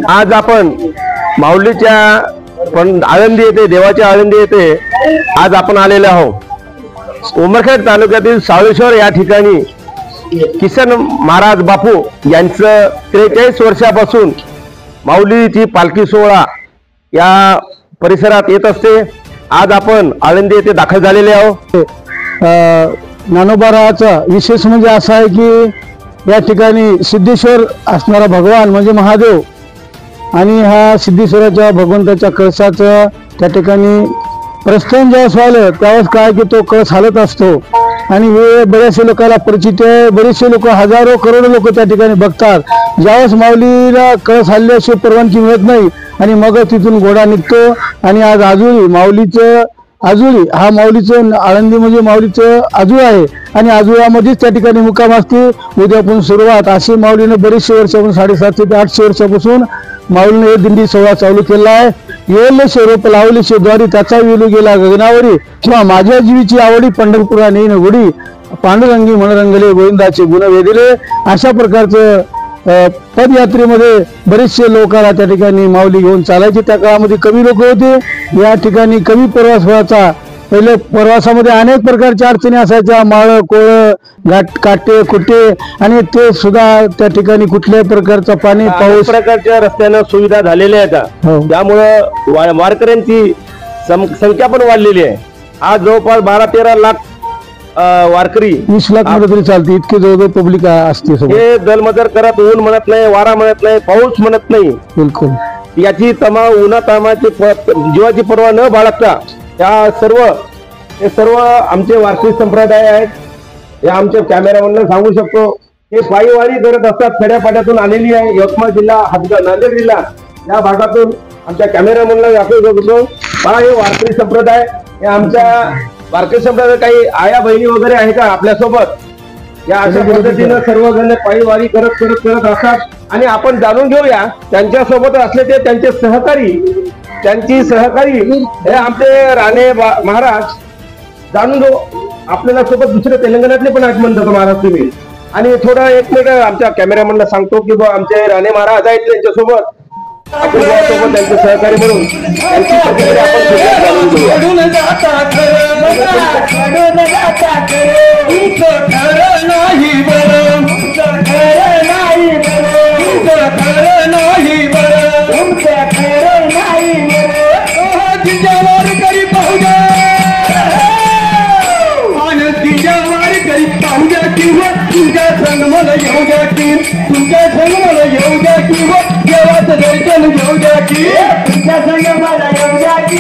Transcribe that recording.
आज आपण माऊलीच्या पण आळंदी येथे, देवाच्या आळंदी येथे आज आपण आलेले आहोत। उमरखेड तालुक्यातील सावळेश्वर या ठिकाणी किसन महाराज बापू यांचं 43 वर्षापासून माऊलीची पालखी सोहळा या परिसरात येत असते। आज आपण आळंदी येथे दाखल झालेले आहोत। ज्ञानोबा विशेष म्हणजे असा आहे की या ठिकाणी सिद्धेश्वर असणारा भगवान म्हणजे महादेव आणि हा सिद्धेश्वराच्या भगवंताच्या कळसाचं त्या ठिकाणी प्रस्थान ज्यावेळेस व्हायला त्यावेळेस काय की तो कळस हालत असतो आणि हे बऱ्याचशा लोकांना परिचित आहे। बरेचसे लोक, हजारो करोडो लोक त्या ठिकाणी बघतात। ज्यावेळेस माऊलीला कळस हल्ल्याशिवाय परवानगी मिळत नाही आणि मग तिथून घोडा निघतो आणि आज आजुळी माऊलीचं आजुळी हा माऊलीचं आळंदी म्हणजे माऊलीचं आजूळ आहे आणि आजुळामध्येच त्या ठिकाणी मुक्काम असते। उद्यापासून सुरुवात अशी माऊलीने बरेचशे वर्षापासून 750 ते 800 वर्षापासून माऊलीने हे दिंडी सोहळा चालू केला आहे। येले रोप लावले शेद्वारी त्याचा वेलू गेला गगनावरी किंवा माझ्या जीवीची आवडी पंढरपुरा नेन गुडी पांडुरंगी मनरंगले गोविंदाचे गुण वेदिले अशा प्रकारचं पदयात्रेमध्ये बरेचसे लोकांना त्या ठिकाणी माऊली घेऊन चालायचे। त्या काळामध्ये कमी लोक होते। या ठिकाणी कमी प्रवास व्हायचा। पहिले प्रवासामध्ये अनेक प्रकारच्या अडचणी असायच्या, माळ कोळ घाट काटे खुटे आणि ते सुद्धा त्या ठिकाणी कुठल्याही प्रकारचा पाणी पाऊस प्रकारच्या रस्त्यानं सुविधा झालेल्या आहेत। त्यामुळे वारकऱ्यांची संख्या पण वाढलेली आहे। आज जवळपास 12-13 लाख वारकरी 20 लाख मध्ये तरी चालते, इतके जवळ पब्लिक असते। हे दलमदर करत, ऊन म्हणत नाही, वारा म्हणत नाही, पाऊस म्हणत नाही, बिलकुल याची उन्हा तामाची जीवाची पर्वा न बाळगता हे सर्व आमचे वारकरी संप्रदाय आहेत। हे आमचे कॅमेरामॅनला सांगू शकतो, हे पायीवारी करत असतात। खेड्यापाड्यातून आलेली आहे। यवतमाळ जिल्हा, नांदेड जिल्हा या भागातून आमच्या कॅमेरामॅनला दाखवू शकतो। हे वारकरी संप्रदाय, हे आमच्या वारकरी संप्रदाय काही आया बहिणी वगैरे आहे का आपल्यासोबत? या अशा पद्धतीनं सर्वजण पायीवारी करत असतात आणि आपण जाणून घेऊया त्यांच्यासोबत असले ते त्यांचे सहकारी हे आमचे राणे महाराज। जाणून घेऊ आपल्याला सोबत दुसरे तेलंगणातले पण आहेत म्हणतात महाराज तुम्ही। आणि थोडा 1 मिनिट आमच्या कॅमेरामॅनला सांगतो की आमचे राणे महाराज आहेत त्यांच्यासोबत, त्यांचे सहकारी म्हणून त्यांची प्रतिक्रिया आपण जाणून तुमच्या संग मला येऊ द्या की, तुमच्या संग मला येऊ द्या की, देवाचं दर्शन घेऊ द्या की, तुमच्या संग मला येऊ द्या की।